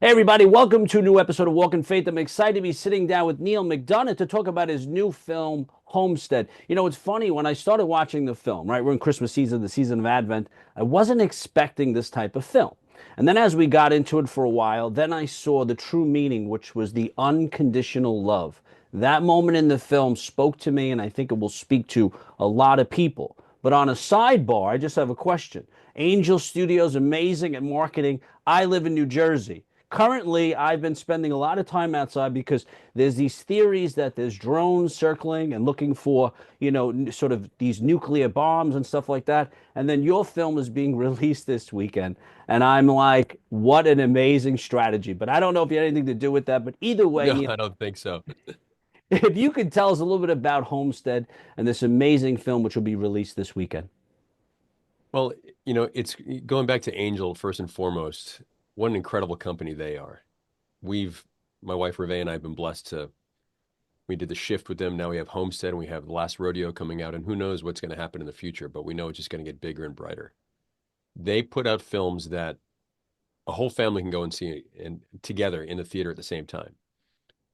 Hey, everybody, welcome to a new episode of Walk in Faith. I'm excited to be sitting down with Neal McDonough to talk about his new film, Homestead. You know, it's funny, when I started watching the film, right, we're in Christmas season, the season of Advent, I wasn't expecting this type of film. And then as we got into it for a while, then I saw the true meaning, which was the unconditional love. That moment in the film spoke to me, and I think it will speak to a lot of people. But on a sidebar, I just have a question. Angel Studios, amazing at marketing. I live in New Jersey. Currently, I've been spending a lot of time outside because there's these theories that there's drones circling and looking for, sort of these nuclear bombs and stuff like that. And then your film is being released this weekend. And I'm like, what an amazing strategy. But I don't know if you had anything to do with that. But either way, No, Neal, I don't think so. if you could tell us a little bit about Homestead and this amazing film, which will be released this weekend. Well, it's going back to Angel first and foremost. What an incredible company they are. My wife Reve and I have been blessed we did the shift with them. Now we have Homestead and we have the last rodeo coming out, and who knows what's going to happen in the future, but we know it's just going to get bigger and brighter. They put out films that a whole family can go and see and together in the theater at the same time.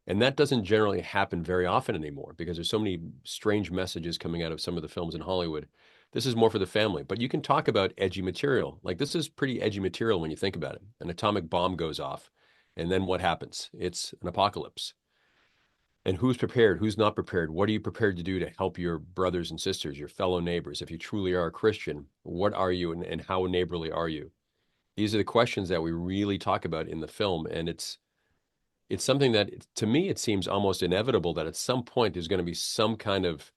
And that doesn't generally happen very often anymore because there's so many strange messages coming out of some of the films in Hollywood. This is more for the family, but you can talk about edgy material. Like this is pretty edgy material when you think about it. An atomic bomb goes off, and then what happens? It's an apocalypse. And who's prepared? Who's not prepared? What are you prepared to do to help your brothers and sisters, your fellow neighbors? If you truly are a Christian, what are you and how neighborly are you? These are the questions that we really talk about in the film, and it's something that to me it seems almost inevitable that at some point there's going to be some kind of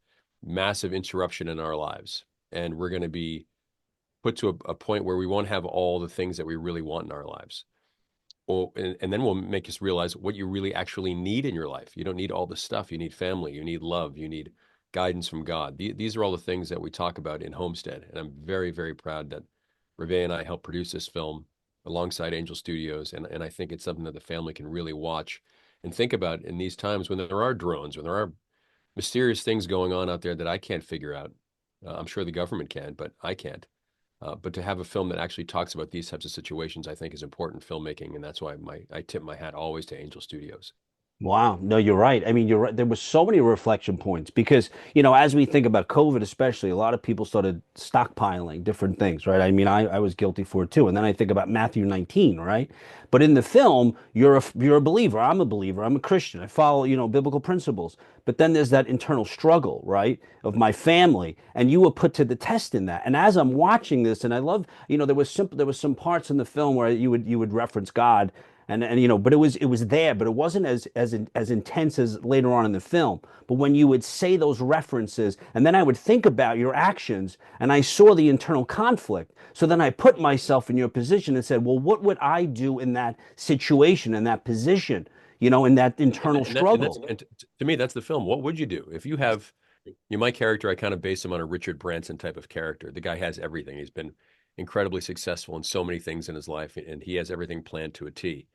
massive interruption in our lives, and we're going to be put to a point where we won't have all the things that we really want in our lives. Well, and then we'll make us realize what you really actually need in your life. You don't need all the stuff. You need family. You need love. You need guidance from God. These are all the things that we talk about in Homestead, and I'm very, very proud that Reve and I helped produce this film alongside Angel Studios, and I think it's something that the family can really watch and think about in these times when there are drones, when there are mysterious things going on out there that I can't figure out. I'm sure the government can, but I can't. But to have a film that actually talks about these types of situations, I think is important filmmaking, and that's why I tip my hat always to Angel Studios. Wow. No, you're right. I mean, you're right. There was so many reflection points because, as we think about COVID, especially, a lot of people started stockpiling different things, right? I mean, I was guilty for it too. And then I think about Matthew 19, right? But in the film, you're a believer. I'm a believer. I'm a Christian. I follow, biblical principles. But then there's that internal struggle, right, of my family, and you were put to the test in that. And as I'm watching this, and I love, there was some parts in the film where you would reference God and but it was there, but it wasn't as intense as later on in the film. But when you would say those references, and then I would think about your actions, and I saw the internal conflict. So then I put myself in your position and said, well, what would I do in that situation, in that position, in that And internal and, that, and that's struggle? and to me that's the film. What would you do if you have my character? I kind of base him on a Richard Branson type of character. The guy has everything. He's been incredibly successful in so many things in his life, and he has everything planned to a T.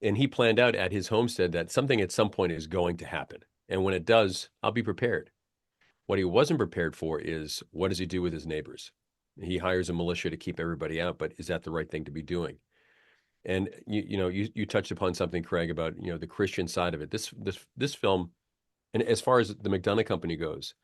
And he planned out at his homestead that something at some point is going to happen. And when it does, I'll be prepared. What he wasn't prepared for is what does he do with his neighbors? He hires a militia to keep everybody out, but is that the right thing to be doing? And you touched upon something, Craig, about the Christian side of it. This film, and as far as the McDonough Company goes,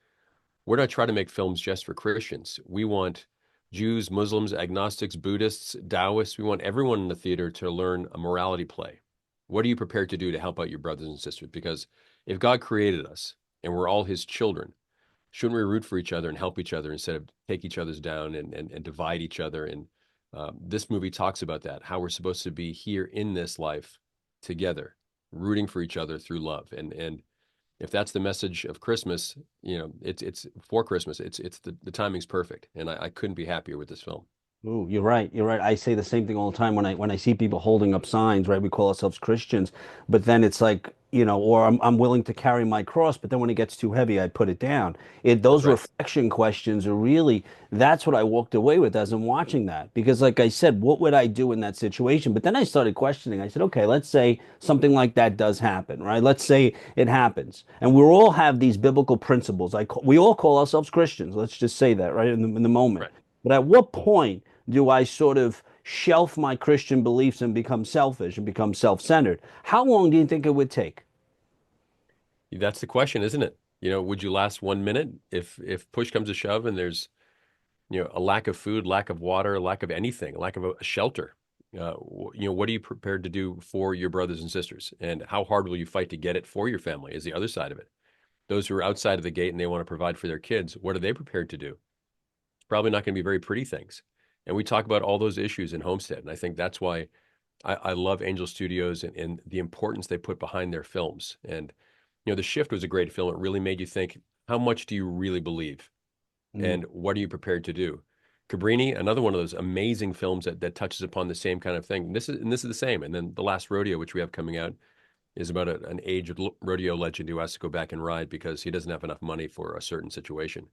we're not trying to make films just for Christians. We want Jews, Muslims, agnostics, Buddhists, Taoists. We want everyone in the theater to learn a morality play. What are you prepared to do to help out your brothers and sisters? Because if God created us and we're all his children, shouldn't we root for each other and help each other instead of take each other's down and divide each other? And this movie talks about that, how we're supposed to be here in this life together, rooting for each other through love. And if that's the message of Christmas, it's for Christmas. It's the timing's perfect, and I couldn't be happier with this film. Ooh, you're right. You're right. I say the same thing all the time when I see people holding up signs, right? We call ourselves Christians, but then it's like, or I'm willing to carry my cross, but then when it gets too heavy, I put it down. That's Those right. reflection questions are really, that's what I walked away with as I'm watching that. Because like I said, what would I do in that situation? But then I started questioning. I said, okay, let's say something like that does happen, right? Let's say it happens. And we all have these biblical principles. We all call ourselves Christians. Let's just say that, right? In the moment. Right. But at what point do I sort of shelf my Christian beliefs and become selfish and become self-centered. How long do you think it would take? That's the question, isn't it? Would you last 1 minute if push comes to shove and there's, a lack of food, lack of water, lack of anything, lack of a shelter? What are you prepared to do for your brothers and sisters? And how hard will you fight to get it for your family is the other side of it. Those who are outside of the gate and they want to provide for their kids, what are they prepared to do? It's probably not going to be very pretty things. And we talk about all those issues in Homestead. And I think that's why I love Angel Studios and the importance they put behind their films. And, The Shift was a great film. It really made you think, how much do you really believe? Mm, And what are you prepared to do? Cabrini, another one of those amazing films that touches upon the same kind of thing. And this is the same. And then The Last Rodeo, which we have coming out, is about an aged rodeo legend who has to go back and ride because he doesn't have enough money for a certain situation.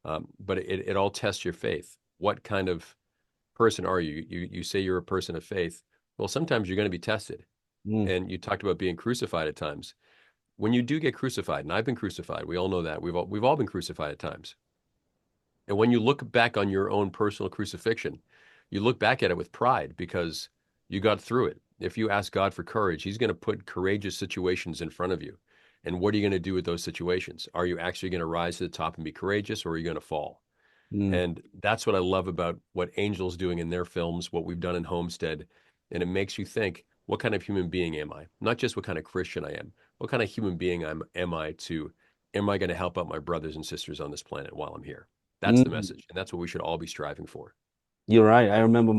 But it all tests your faith. What kind of person are you? You say you're a person of faith. Well, sometimes you're going to be tested. mm, And you talked about being crucified at times. When you do get crucified, and I've been crucified, we all know that. We've all been crucified at times. And when you look back on your own personal crucifixion, you look back at it with pride because you got through it. If you ask God for courage, He's going to put courageous situations in front of you. And what are you going to do with those situations? Are you actually going to rise to the top and be courageous, or are you going to fall? mm, And that's what I love about what Angel's doing in their films, what we've done in Homestead. And it makes you think, what kind of human being am I? Not just what kind of Christian I am. What kind of human being am I am I going to help out my brothers and sisters on this planet while I'm here? That's the mm. message. And that's what we should all be striving for. You're right. I remember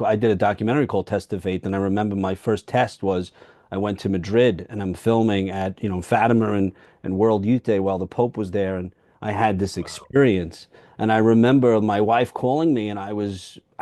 I did a documentary called Test of Faith, and I remember my first test was I went to Madrid and I'm filming at, Fatima and World Youth Day while the Pope was there, and I had this Wow. experience. And I remember my wife calling me and I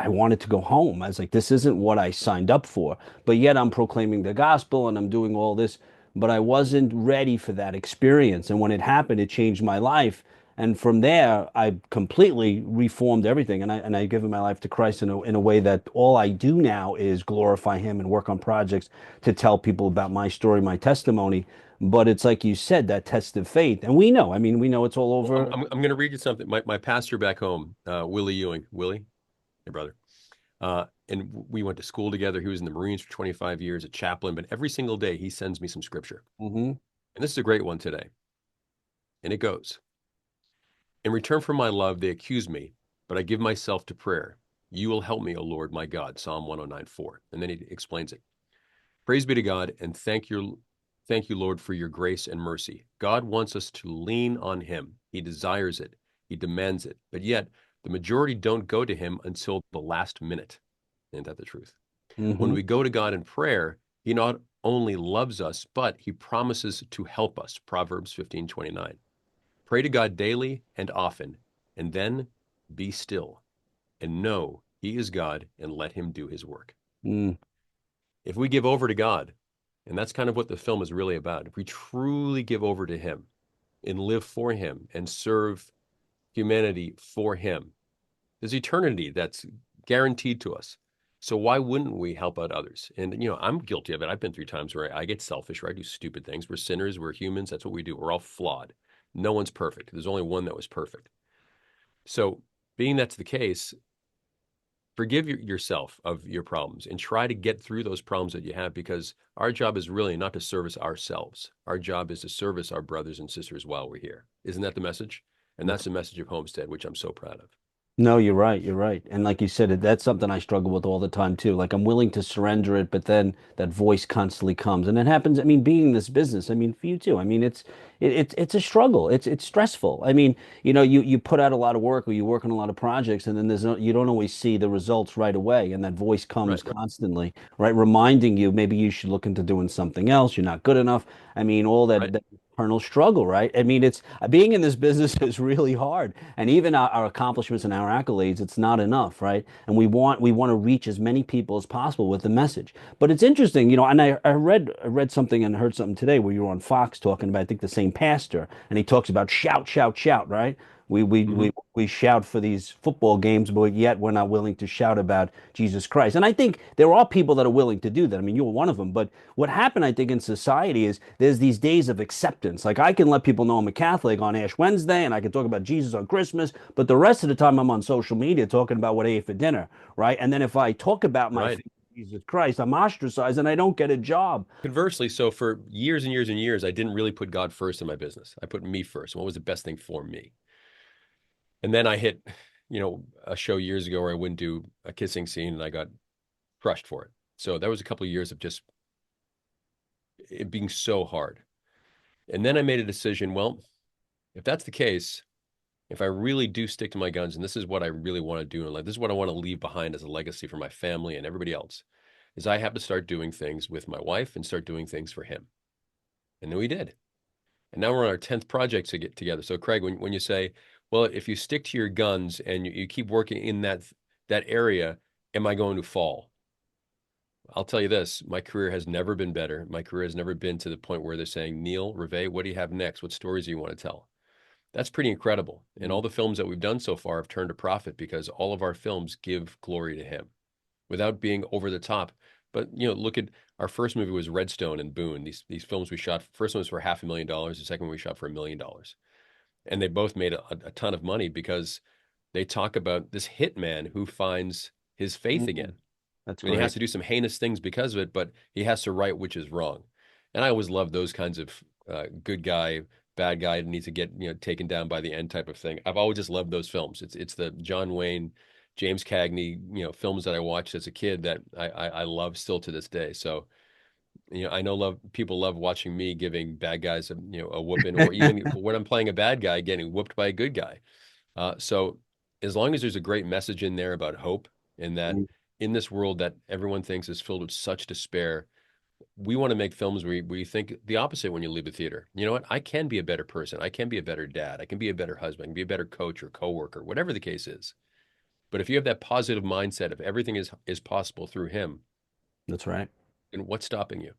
wanted to go home. I was like, this isn't what I signed up for. But yet I'm proclaiming the gospel and I'm doing all this, but I wasn't ready for that experience. And when it happened, it changed my life. And from there, I completely reformed everything, and I given my life to Christ in a way that all I do now is glorify Him and work on projects to tell people about my story, my testimony. But it's like you said, that test of faith, and we know. I mean, we know it's all Well, over. I'm going to read you something. My pastor back home, Willie Ewing, Willie, your brother, and we went to school together. He was in the Marines for 25 years, a chaplain, but every single day he sends me some scripture. Hmm. And this is a great one today. And it goes, in return for my love, they accuse me, but I give myself to prayer. You will help me, O Lord, my God, Psalm 109:4. And then he explains it. Praise be to God, and thank you, Lord, for your grace and mercy. God wants us to lean on him. He desires it. He demands it. But yet, the majority don't go to him until the last minute. Isn't that the truth? When Hmm. we go to God in prayer, he not only loves us, but he promises to help us. Proverbs 15:29. Pray to God daily and often, and then be still and know he is God and let him do his work. Mm. If we give over to God, and that's kind of what the film is really about, if we truly give over to him and live for him and serve humanity for him, there's eternity that's guaranteed to us. So why wouldn't we help out others? And I'm guilty of it. I've been through times where I get selfish, where I do stupid things. We're sinners, we're humans, that's what we do. We're all flawed. No one's perfect. There's only one that was perfect. So being that's the case, forgive yourself of your problems and try to get through those problems that you have, because our job is really not to service ourselves. Our job is to service our brothers and sisters while we're here. Isn't that the message? And that's the message of Homestead, which I'm so proud of. No, you're right. You're right. And like you said, that's something I struggle with all the time too. Like I'm willing to surrender it, but then that voice constantly comes. And it happens, I mean, being in this business, I mean, for you too. I mean, it's a struggle. It's stressful. I mean, you put out a lot of work or you work on a lot of projects and then you don't always see the results right away. And that voice comes Right. constantly, right? Reminding you maybe you should look into doing something else. You're not good enough. I mean, all Right. that internal struggle, right? I mean, it's being in this business is really hard, and even our accomplishments and our accolades, it's not enough, right? And we want to reach as many people as possible with the message. But it's interesting, and I read something and heard something today where you were on Fox talking about, I think, the same pastor, and he talks about shout, shout, shout, right? Hmm. We shout for these football games, but yet we're not willing to shout about Jesus Christ. And I think there are people that are willing to do that. I mean, you're one of them. But what happened, I think, in society is there's these days of acceptance. Like I can let people know I'm a Catholic on Ash Wednesday, and I can talk about Jesus on Christmas, but the rest of the time I'm on social media talking about what I ate for dinner, right? And then if I talk about my Right. faith in Jesus Christ, I'm ostracized and I don't get a job. Conversely, so for years and years and years, I didn't really put God first in my business. I put me first. What was the best thing for me? And then I hit, a show years ago where I wouldn't do a kissing scene and I got crushed for it. So that was a couple of years of just it being so hard. And then I made a decision, well, if that's the case, if I really do stick to my guns and this is what I really want to do in life, this is what I want to leave behind as a legacy for my family and everybody else, is I have to start doing things with my wife and start doing things for him. And then we did. And now we're on our 10th project to get together. So Craig, when you say, well, if you stick to your guns and you keep working in that area, am I going to fall? I'll tell you this, my career has never been better. My career has never been to the point where they're saying, Neal, Reve, what do you have next? What stories do you want to tell? That's pretty incredible. And all the films that we've done so far have turned a profit because all of our films give glory to him without being over the top. But look at our first movie was Redstone and Boone. These films we shot. First one was for $500,000. The second one we shot for $1 million, and they both made a ton of money because they talk about this hitman who finds his faith Mm, again. that's And he has great. to do some heinous things because of it, but he has to right which is wrong. And I always love those kinds of good guy, bad guy needs to get taken down by the end type of thing. I've always just loved those films. It's the John Wayne, James Cagney, films that I watched as a kid that I love still to this day. So I know love people love watching me giving bad guys a whooping, or even when I'm playing a bad guy getting whooped by a good guy. So as long as there's a great message in there about hope and that Mm, in this world that everyone thinks is filled with such despair, we want to make films where you think the opposite when you leave the theater. You know what? I can be a better person. I can be a better dad. I can be a better husband. I can be a better coach or coworker, whatever the case is. But if you have that positive mindset of everything is possible through him, that's right. then what's stopping you?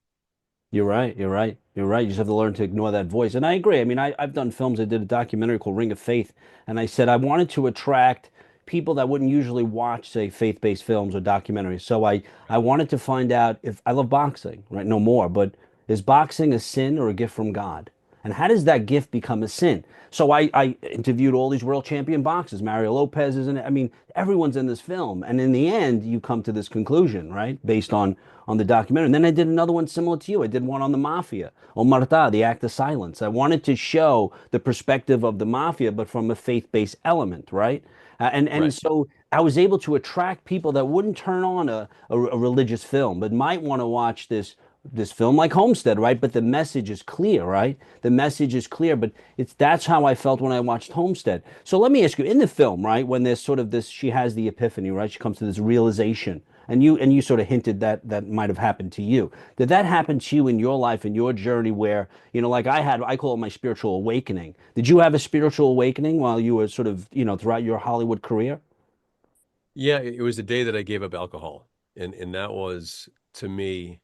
You're right. You're right. You're right. You just have to learn to ignore that voice. And I agree. I mean, I've done films. I did a documentary called Ring of Faith, and I said I wanted to attract people that wouldn't usually watch, say, faith-based films or documentaries. So I wanted to find out if I love boxing, right? No more, but is boxing a sin or a gift from God? And how does that gift become a sin? So I interviewed all these world champion boxers. Mario Lopez is in it. I mean, everyone's in this film. And in the end, you come to this conclusion, right? Based on the documentary. And then I did another one similar to you. I did one on the mafia, Omerta, the act of silence. I wanted to show the perspective of the mafia, but from a faith-based element, right? And Right. so I was able to attract people that wouldn't turn on a religious film, but might want to watch this film like Homestead, right? But the message is clear, right? The message is clear, but that's how I felt when I watched Homestead. So let me ask you, in the film, right, when there's sort of this, she has the epiphany, right? She comes to this realization, and you sort of hinted that that might have happened to you. Did that happen to you in your life, in your journey, where, like I had, I call it my spiritual awakening. Did you have a spiritual awakening while you were sort of, throughout your Hollywood career? Yeah, it was the day that I gave up alcohol. And that was to me,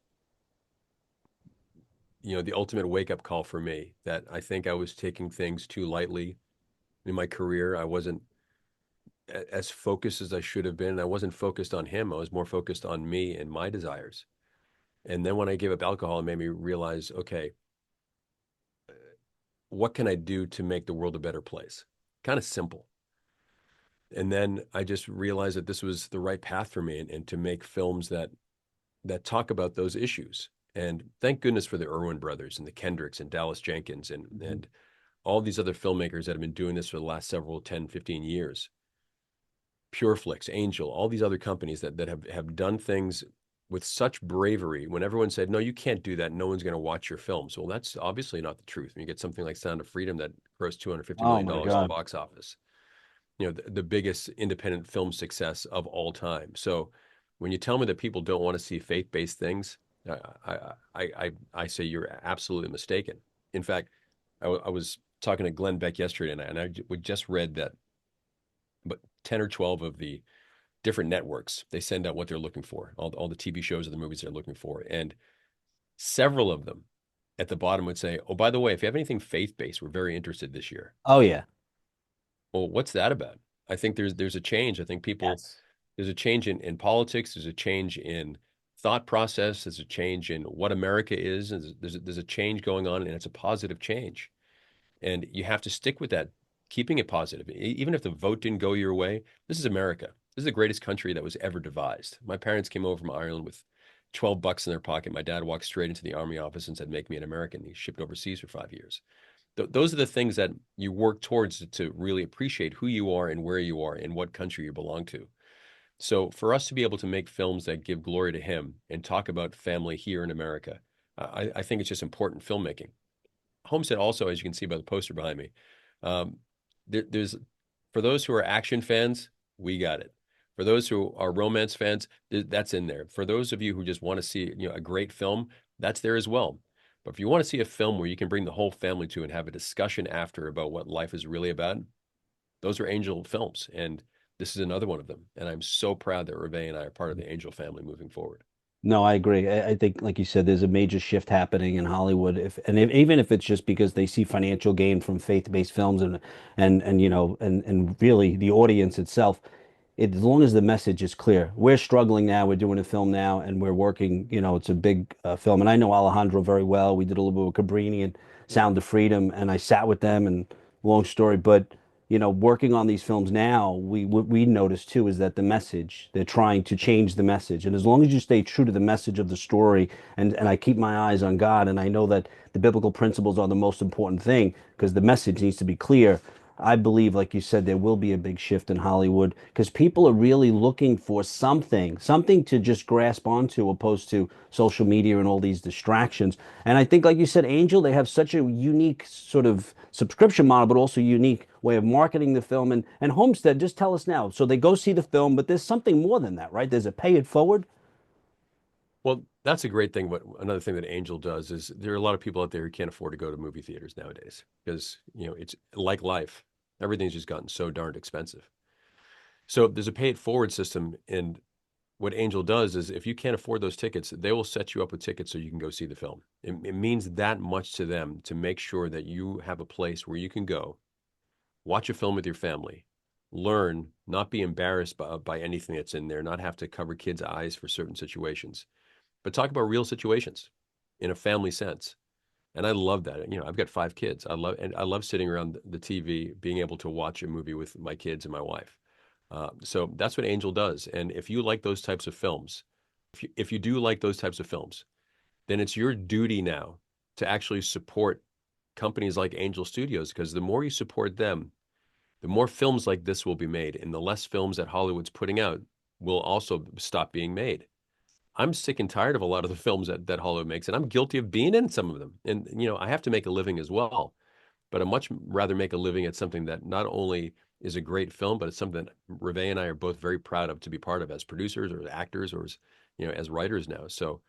the ultimate wake up call for me that I think I was taking things too lightly in my career. I wasn't as focused as I should have been. I wasn't focused on him. I was more focused on me and my desires. And then when I gave up alcohol, it made me realize, okay, what can I do to make the world a better place? Kind of simple. And then I just realized that this was the right path for me and to make films that talk about those issues. And thank goodness for the Irwin brothers and the Kendricks and Dallas Jenkins and all these other filmmakers that have been doing this for the last several 10, 15 years. Pureflix, Angel, all these other companies that have done things with such bravery when everyone said, no, you can't do that. No one's going to watch your films. Well, that's obviously not the truth. When you get something like Sound of Freedom that grossed $250 Oh million my dollars at the God. box office, the biggest independent film success of all time. So when you tell me that people don't want to see faith-based things, I say you're absolutely mistaken. In fact, I was talking to Glenn Beck yesterday, we just read that, but 10 or 12 of the different networks, they send out what they're looking for, all the TV shows or the movies they're looking for. And several of them at the bottom would say, oh, by the way, if you have anything faith-based, we're very interested this year. Oh yeah. Well, what's that about? I think there's a change. I think people Yes. there's a change in politics. There's a change in thought process. There's a change in what America is. There's a change going on, and it's a positive change. And you have to stick with that, keeping it positive. Even if the vote didn't go your way, this is America. This is the greatest country that was ever devised. My parents came over from Ireland with $12 in their pocket. My dad walked straight into the army office and said, "Make me an American." He shipped overseas for 5 years. Those are the things that you work towards to really appreciate who you are and where you are and what country you belong to. So for us to be able to make films that give glory to him and talk about family here in America, I think it's just important filmmaking. Homestead also, as you can see by the poster behind me, um, there's for those who are action fans, we got it. For those who are romance fans, that's in there. For those of you who just want to see, a great film, that's there as well. But if you want to see a film where you can bring the whole family to and have a discussion after about what life is really about, those are Angel films, and this is another one of them. And I'm so proud that Reve and I are part of the Angel family moving forward. No, I agree. I think, like you said, there's a major shift happening in Hollywood. Even if it's just because they see financial gain from faith-based films and and really the audience itself, as long as the message is clear. We're struggling now. We're doing a film now, and we're working. It's a big film, and I know Alejandro very well. We did a little bit with Cabrini and Sound of Freedom, and I sat with them. And long story, but working on these films now, what we notice too is that the message they're trying to change the message, and as long as you stay true to the message of the story, and I keep my eyes on God, and I know that the biblical principles are the most important thing because the message needs to be clear. I believe, like you said, there will be a big shift in Hollywood because people are really looking for something to just grasp onto, opposed to social media and all these distractions. And I think, like you said, Angel, they have such a unique sort of subscription model, but also unique way of marketing the film. And Homestead, just tell us now. So they go see the film, but there's something more than that, right? There's a pay it forward. Well, that's a great thing. But another thing that Angel does is there are a lot of people out there who can't afford to go to movie theaters nowadays because, it's like life. Everything's just gotten so darned expensive. So there's a pay it forward system. And what Angel does is if you can't afford those tickets, they will set you up with tickets so you can go see the film. It means that much to them to make sure that you have a place where you can go, watch a film with your family, learn, not be embarrassed by anything that's in there, not have to cover kids' eyes for certain situations, but talk about real situations in a family sense. And I love that. I've got 5 kids. I love sitting around the TV, being able to watch a movie with my kids and my wife. So that's what Angel does. And if you like those types of films, if you do like those types of films, then it's your duty now to actually support companies like Angel Studios, because the more you support them, the more films like this will be made, and the less films that Hollywood's putting out will also stop being made. I'm sick and tired of a lot of the films that Hollywood makes, and I'm guilty of being in some of them. And I have to make a living as well, but I much rather make a living at something that not only is a great film, but it's something that Reve and I are both very proud of to be part of as producers or as actors or as writers now. So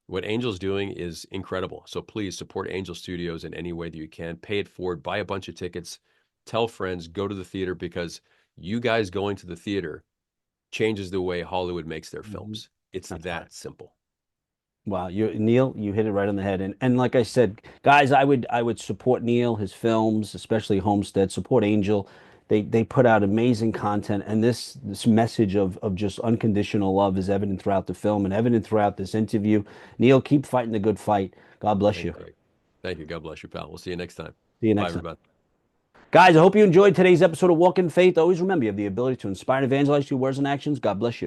what Angel's doing is incredible. So please support Angel Studios in any way that you can. Pay it forward, buy a bunch of tickets, tell friends, go to the theater, because you guys going to the theater changes the way Hollywood makes their Mhm. films. It's That's right. that simple. Wow, Neil, you hit it right on the head. And like I said, guys, I would support Neil, his films, especially Homestead, support Angel. They put out amazing content, and this message of just unconditional love is evident throughout the film and evident throughout this interview. Neil, keep fighting the good fight. God bless Thank you. you, Greg. Thank you. God bless you, pal. We'll see you next time. See you Bye, next time. everybody. Guys, I hope you enjoyed today's episode of Walk in Faith. Always remember you have the ability to inspire and evangelize through words and actions. God bless you.